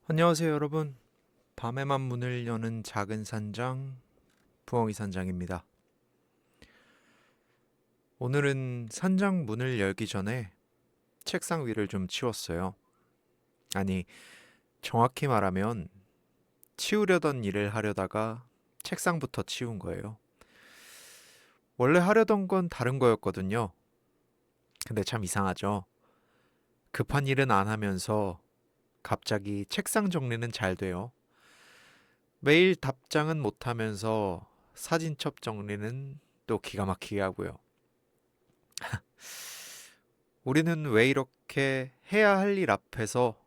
안녕하세요, 여러분. 밤에만 문을 여는 작은 산장, 부엉이 산장입니다. 오늘은 산장 문을 열기 전에 책상 위를 좀 치웠어요. 아니, 정확히 말하면 치우려던 일을 하려다가 책상부터 치운 거예요. 원래 하려던 건 다른 거였거든요. 근데 참 이상하죠. 급한 일은 안 하면서 갑자기 책상 정리는 잘 돼요. 매일 답장은 못 하면서 사진첩 정리는 또 기가 막히게 하고요. 우리는 왜 이렇게 해야 할 일 앞에서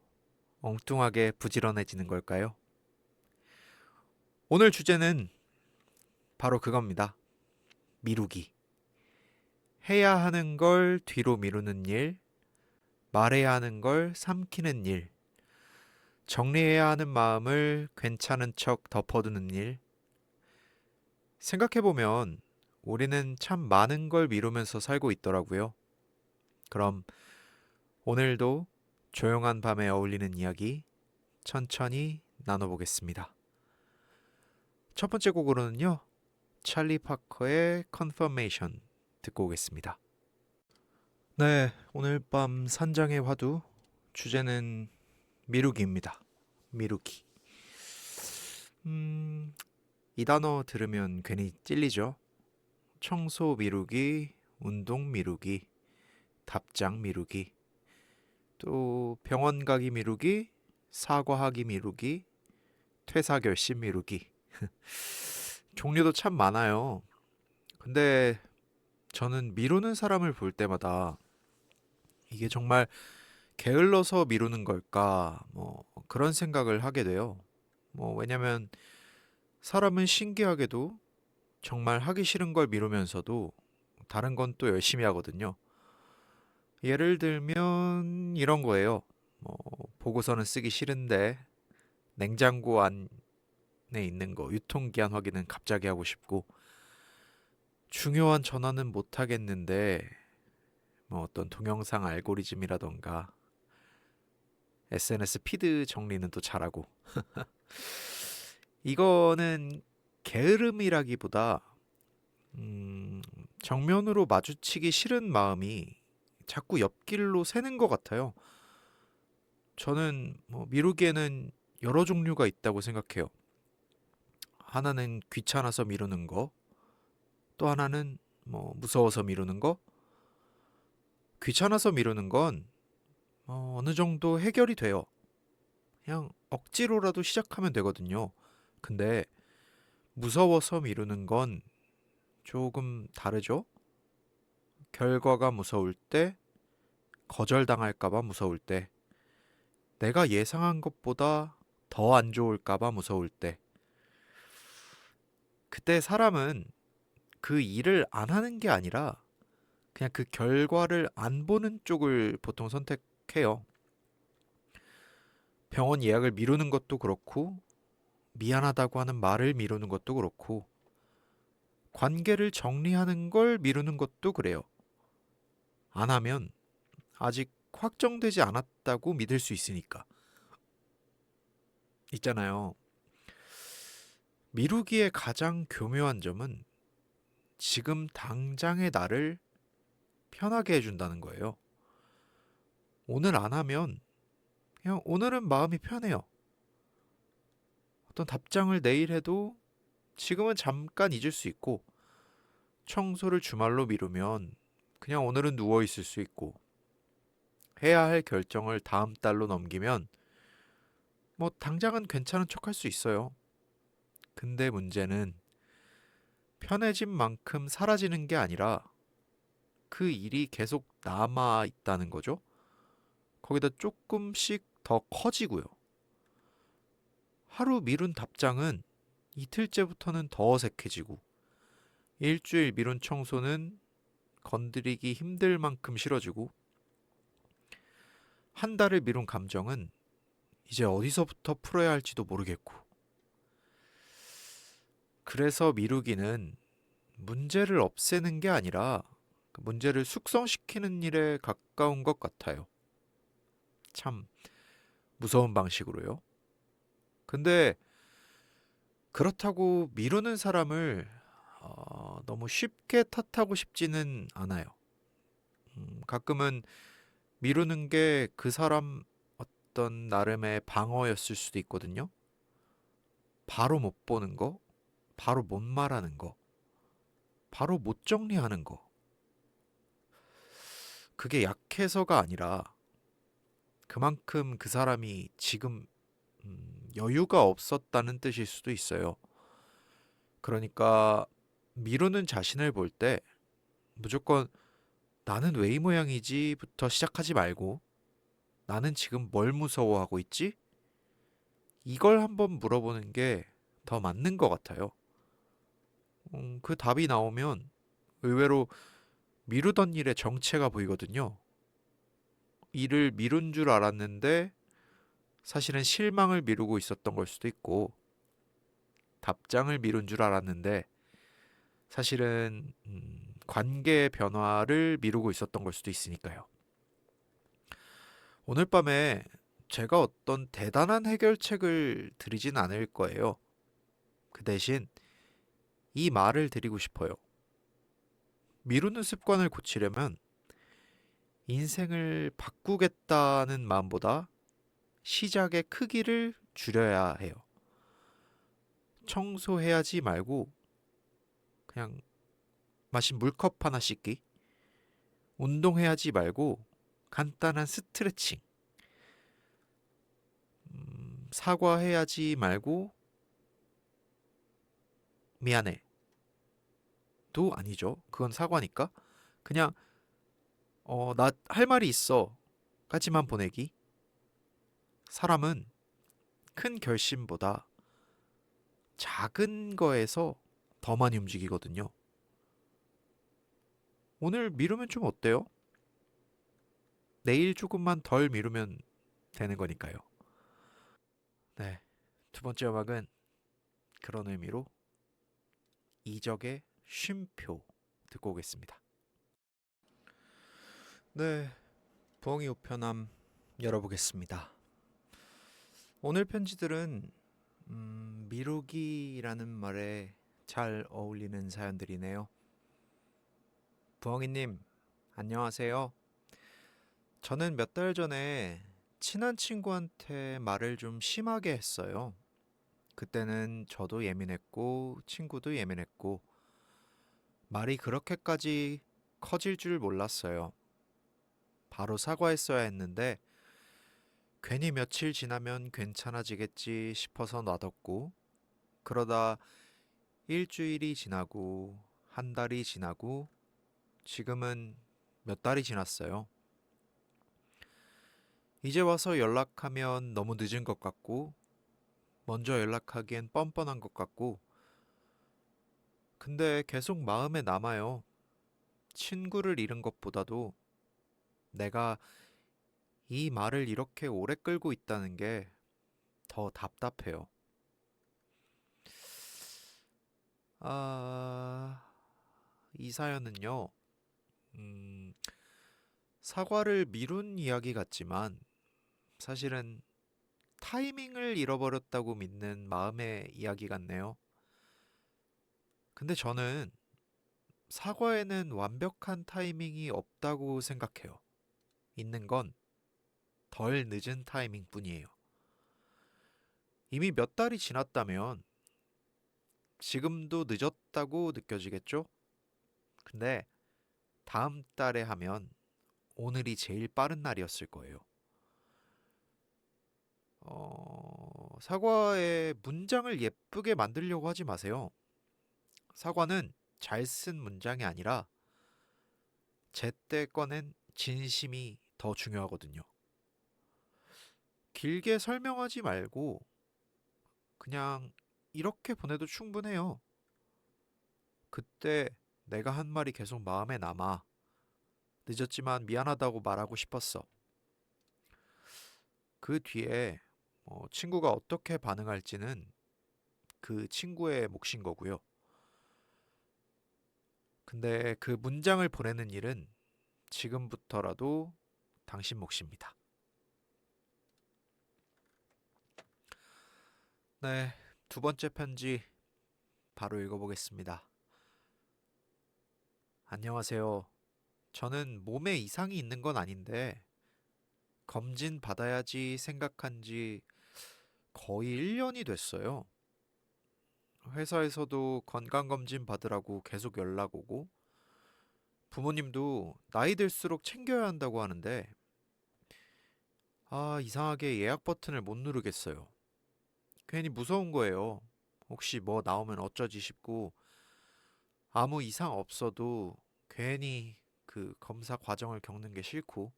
엉뚱하게 부지런해지는 걸까요? 오늘 주제는 바로 그겁니다. 미루기. 해야 하는 걸 뒤로 미루는 일, 말해야 하는 걸 삼키는 일, 정리해야 하는 마음을 괜찮은 척 덮어두는 일. 생각해보면 우리는 참 많은 걸 미루면서 살고 있더라고요. 그럼 오늘도 조용한 밤에 어울리는 이야기 천천히 나눠보겠습니다. 첫 번째 곡으로는요, 찰리 파커의 Confirmation 듣고 오겠습니다. 네, 오늘 밤 산장의 화두 주제는 미루기입니다. 미루기. 이 단어 들으면 괜히 찔리죠. 청소 미루기, 운동 미루기, 답장 미루기, 또 병원 가기 미루기, 사과하기 미루기, 퇴사 결심 미루기. 종류도 참 많아요. 근데 저는 미루는 사람을 볼 때마다 이게 정말 게을러서 미루는 걸까? 그런 생각을 하게 돼요. 왜냐면 사람은 신기하게도 정말 하기 싫은 걸 미루면서도 다른 건 또 열심히 하거든요. 예를 들면 이런 거예요. 뭐, 보고서는 쓰기 싫은데 냉장고 안에 있는 거 유통기한 확인은 갑자기 하고 싶고 중요한 전화는 못 하겠는데 어떤 동영상 알고리즘이라던가 SNS 피드 정리는 또 잘하고 이거는 게으름이라기보다 정면으로 마주치기 싫은 마음이 자꾸 옆길로 새는 것 같아요. 저는 미루기에는 여러 종류가 있다고 생각해요. 하나는 귀찮아서 미루는 거, 또 하나는 무서워서 미루는 거. 귀찮아서 미루는 건 어느 정도 해결이 돼요. 그냥 억지로라도 시작하면 되거든요. 근데 무서워서 미루는 건 조금 다르죠? 결과가 무서울 때, 거절당할까봐 무서울 때, 내가 예상한 것보다 더 안 좋을까봐 무서울 때, 그때 사람은 그 일을 안 하는 게 아니라 그냥 그 결과를 안 보는 쪽을 보통 선택해요. 병원 예약을 미루는 것도 그렇고, 미안하다고 하는 말을 미루는 것도 그렇고, 관계를 정리하는 걸 미루는 것도 그래요. 안 하면 아직 확정되지 않았다고 믿을 수 있으니까. 있잖아요. 미루기의 가장 교묘한 점은 지금 당장의 나를 편하게 해준다는 거예요. 오늘 안 하면 그냥 오늘은 마음이 편해요. 어떤 답장을 내일 해도 지금은 잠깐 잊을 수 있고, 청소를 주말로 미루면 그냥 오늘은 누워 있을 수 있고, 해야 할 결정을 다음 달로 넘기면 당장은 괜찮은 척 할 수 있어요. 근데 문제는 편해진 만큼 사라지는 게 아니라 그 일이 계속 남아 있다는 거죠. 거기다 조금씩 더 커지고요. 하루 미룬 답장은 이틀째부터는 더 어색해지고, 일주일 미룬 청소는 건드리기 힘들 만큼 싫어지고, 한 달을 미룬 감정은 이제 어디서부터 풀어야 할지도 모르겠고. 그래서 미루기는 문제를 없애는 게 아니라 그 문제를 숙성시키는 일에 가까운 것 같아요. 참 무서운 방식으로요. 근데 그렇다고 미루는 사람을 너무 쉽게 탓하고 싶지는 않아요. 가끔은 미루는 게 그 사람 어떤 나름의 방어였을 수도 있거든요. 바로 못 보는 거, 바로 못 말하는 거, 바로 못 정리하는 거. 그게 약해서가 아니라 그만큼 그 사람이 지금 여유가 없었다는 뜻일 수도 있어요. 그러니까 미루는 자신을 볼 때 무조건 나는 왜 이 모양이지부터 시작하지 말고 나는 지금 뭘 무서워하고 있지? 이걸 한번 물어보는 게 더 맞는 것 같아요. 그 답이 나오면 의외로 미루던 일의 정체가 보이거든요. 일을 미룬 줄 알았는데 사실은 실망을 미루고 있었던 걸 수도 있고, 답장을 미룬 줄 알았는데 사실은 관계 변화를 미루고 있었던 걸 수도 있으니까요. 오늘 밤에 제가 어떤 대단한 해결책을 드리진 않을 거예요. 그 대신 이 말을 드리고 싶어요. 미루는 습관을 고치려면 인생을 바꾸겠다는 마음보다 시작의 크기를 줄여야 해요. 청소해야지 말고 그냥 마신 물컵 하나 씻기, 운동해야지 말고 간단한 스트레칭, 사과해야지 말고 미안해 도 아니죠. 그건 사과니까. 그냥 나 할 말이 있어 까지만 보내기. 사람은 큰 결심보다 작은 거에서 더 많이 움직이거든요. 오늘 미루면 좀 어때요? 내일 조금만 덜 미루면 되는 거니까요. 네. 두 번째 음악은 그런 의미로 이적의 쉼표 듣고 오겠습니다. 네. 부엉이 우편함 열어보겠습니다. 오늘 편지들은 미루기라는 말에 잘 어울리는 사연들이네요. 부엉이님, 안녕하세요. 저는 몇 달 전에 친한 친구한테 말을 좀 심하게 했어요. 그때는 저도 예민했고, 친구도 예민했고, 말이 그렇게까지 커질 줄 몰랐어요. 바로 사과했어야 했는데, 괜히 며칠 지나면 괜찮아지겠지 싶어서 놔뒀고, 그러다 일주일이 지나고, 한 달이 지나고, 지금은 몇 달이 지났어요. 이제 와서 연락하면 너무 늦은 것 같고, 먼저 연락하기엔 뻔뻔한 것 같고, 근데 계속 마음에 남아요. 친구를 잃은 것보다도 내가 이 말을 이렇게 오래 끌고 있다는 게 더 답답해요. 아, 이 사연은요, 음, 사과를 미룬 이야기 같지만 사실은 타이밍을 잃어버렸다고 믿는 마음의 이야기 같네요. 근데 저는 사과에는 완벽한 타이밍이 없다고 생각해요. 있는 건 덜 늦은 타이밍 뿐이에요. 이미 몇 달이 지났다면 지금도 늦었다고 느껴지겠죠? 근데 다음 달에 하면 오늘이 제일 빠른 날이었을 거예요. 사과의 문장을 예쁘게 만들려고 하지 마세요. 사과는 잘 쓴 문장이 아니라 제때 꺼낸 진심이 더 중요하거든요. 길게 설명하지 말고 그냥 이렇게 보내도 충분해요. 그때 내가 한 말이 계속 마음에 남아. 늦었지만 미안하다고 말하고 싶었어. 그 뒤에 친구가 어떻게 반응할지는 그 친구의 몫인 거고요. 근데 그 문장을 보내는 일은 지금부터라도 당신 몫입니다. 네, 두 번째 편지 바로 읽어보겠습니다. 안녕하세요. 저는 몸에 이상이 있는 건 아닌데 검진 받아야지 생각한 지 거의 1년이 됐어요. 회사에서도 건강검진 받으라고 계속 연락 오고 부모님도 나이 들수록 챙겨야 한다고 하는데 이상하게 예약 버튼을 못 누르겠어요. 괜히 무서운 거예요. 혹시 뭐 나오면 어쩌지 싶고 아무 이상 없어도 괜히 그 검사 과정을 겪는 게 싫고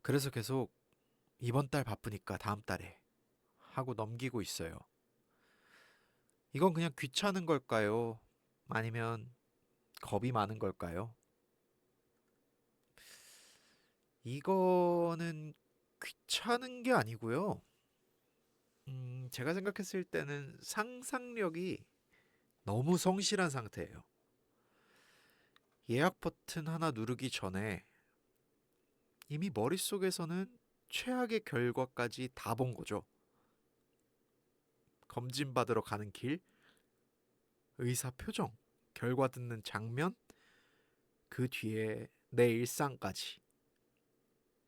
그래서 계속 이번 달 바쁘니까 다음 달에 하고 넘기고 있어요. 이건 그냥 귀찮은 걸까요? 아니면 겁이 많은 걸까요? 이거는 귀찮은 게 아니고요. 제가 생각했을 때는 상상력이 너무 성실한 상태예요. 예약 버튼 하나 누르기 전에 이미 머릿속에서는 최악의 결과까지 다 본 거죠. 검진 받으러 가는 길, 의사 표정, 결과 듣는 장면, 그 뒤에 내 일상까지.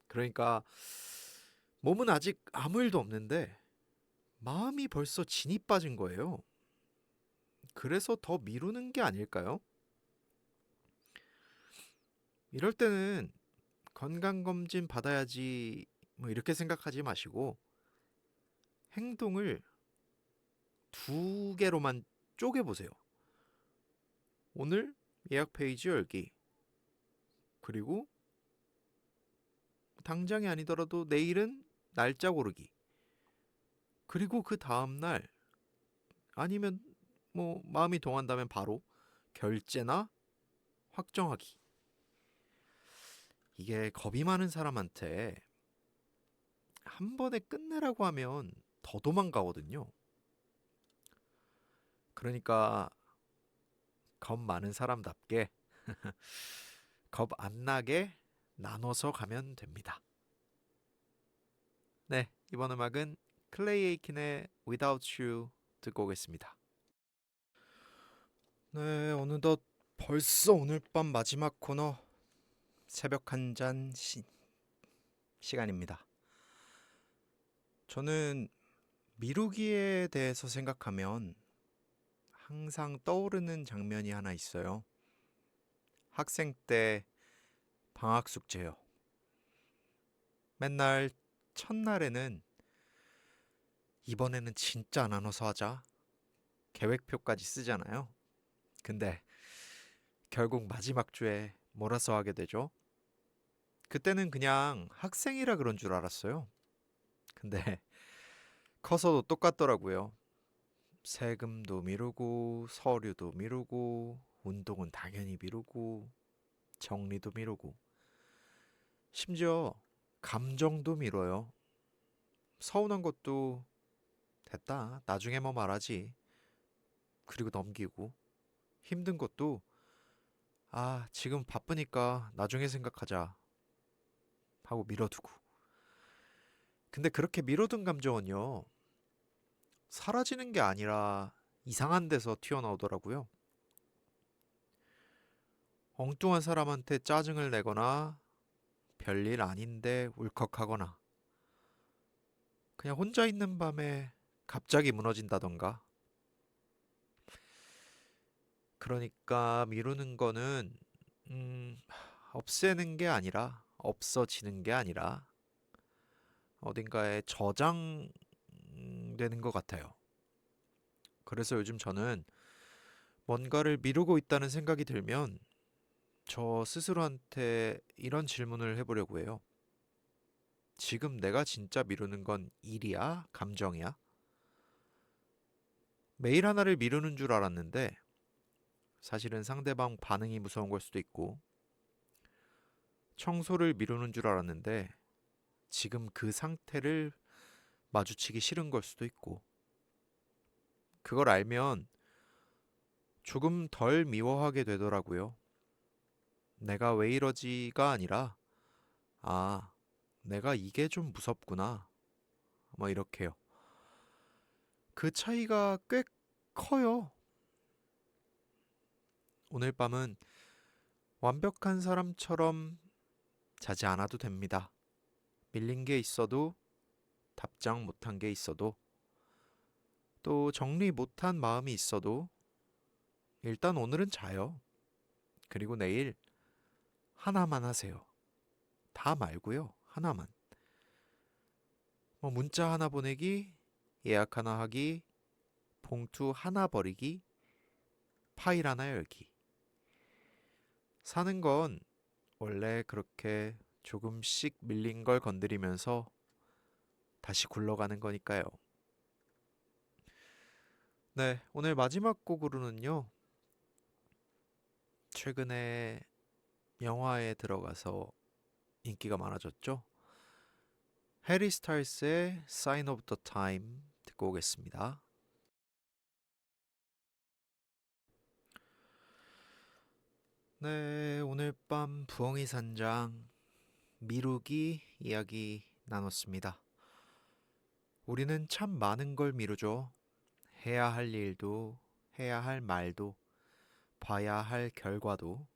그러니까 몸은 아직 아무 일도 없는데 마음이 벌써 진이 빠진 거예요. 그래서 더 미루는 게 아닐까요? 이럴 때는 건강검진 받아야지 뭐 이렇게 생각하지 마시고 행동을 두 개로만 쪼개보세요. 오늘 예약 페이지 열기. 그리고 당장이 아니더라도 내일은 날짜 고르기. 그리고 그 다음날 아니면 뭐 마음이 동한다면 바로 결제나 확정하기. 이게 겁이 많은 사람한테 한 번에 끝내라고 하면 더 도망가거든요. 그러니까 겁 많은 사람답게 겁 안 나게 나눠서 가면 됩니다. 네, 이번 음악은 클레이 에이킨의 Without You 듣고 오겠습니다. 네, 어느덧 벌써 오늘 밤 마지막 코너 새벽 한 잔 시간입니다. 저는 미루기에 대해서 생각하면 항상 떠오르는 장면이 하나 있어요. 학생 때 방학 숙제요. 맨날 첫날에는 이번에는 진짜 안 나눠서 하자. 계획표까지 쓰잖아요. 근데 결국 마지막 주에 몰아서 하게 되죠. 그때는 그냥 학생이라 그런 줄 알았어요. 근데 커서도 똑같더라고요. 세금도 미루고, 서류도 미루고, 운동은 당연히 미루고, 정리도 미루고, 심지어 감정도 미뤄요. 서운한 것도 됐다. 나중에 뭐 말하지. 그리고 넘기고, 힘든 것도 지금 바쁘니까 나중에 생각하자 하고 미뤄두고. 근데 그렇게 미뤄둔 감정은요, 사라지는 게 아니라 이상한 데서 튀어나오더라고요. 엉뚱한 사람한테 짜증을 내거나 별일 아닌데 울컥하거나 그냥 혼자 있는 밤에 갑자기 무너진다던가. 그러니까 미루는 거는 없애는 게 아니라 없어지는 게 아니라 어딘가에 저장되는 것 같아요. 그래서 요즘 저는 뭔가를 미루고 있다는 생각이 들면 저 스스로한테 이런 질문을 해보려고 해요. 지금 내가 진짜 미루는 건 일이야? 감정이야? 메일 하나를 미루는 줄 알았는데 사실은 상대방 반응이 무서운 걸 수도 있고 청소를 미루는 줄 알았는데 지금 그 상태를 마주치기 싫은 걸 수도 있고 그걸 알면 조금 덜 미워하게 되더라고요. 내가 왜 이러지가 아니라 아, 내가 이게 좀 무섭구나. 뭐 이렇게요. 그 차이가 꽤 커요. 오늘 밤은 완벽한 사람처럼 자지 않아도 됩니다. 밀린 게 있어도, 답장 못한 게 있어도, 또 정리 못한 마음이 있어도 일단 오늘은 자요. 그리고 내일 하나만 하세요. 다 말고요. 하나만. 뭐 문자 하나 보내기, 예약 하나 하기, 봉투 하나 버리기, 파일 하나 열기. 사는 건 원래 그렇게 조금씩 밀린 걸 건드리면서 다시 굴러가는 거니까요. 네, 오늘 마지막 곡으로는요. 최근에 영화에 들어가서 인기가 많아졌죠. 해리 스타일스의 Sign of the Time 듣고 오겠습니다. 네, 오늘 밤 부엉이 산장 미루기 이야기 나눴습니다. 우리는 참 많은 걸 미루죠. 해야 할 일도, 해야 할 말도, 봐야 할 결과도,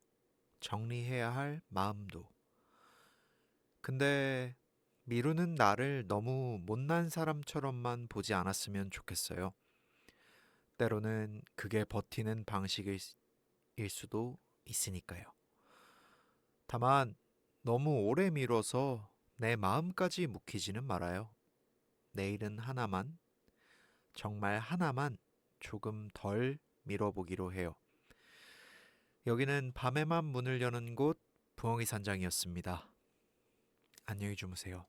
정리해야 할 마음도. 근데 미루는 나를 너무 못난 사람처럼만 보지 않았으면 좋겠어요. 때로는 그게 버티는 방식일 수도 있으니까요. 다만 너무 오래 미뤄서 내 마음까지 묵히지는 말아요. 내일은 하나만, 정말 하나만 조금 덜 미뤄보기로 해요. 여기는 밤에만 문을 여는 곳 부엉이 산장이었습니다. 안녕히 주무세요.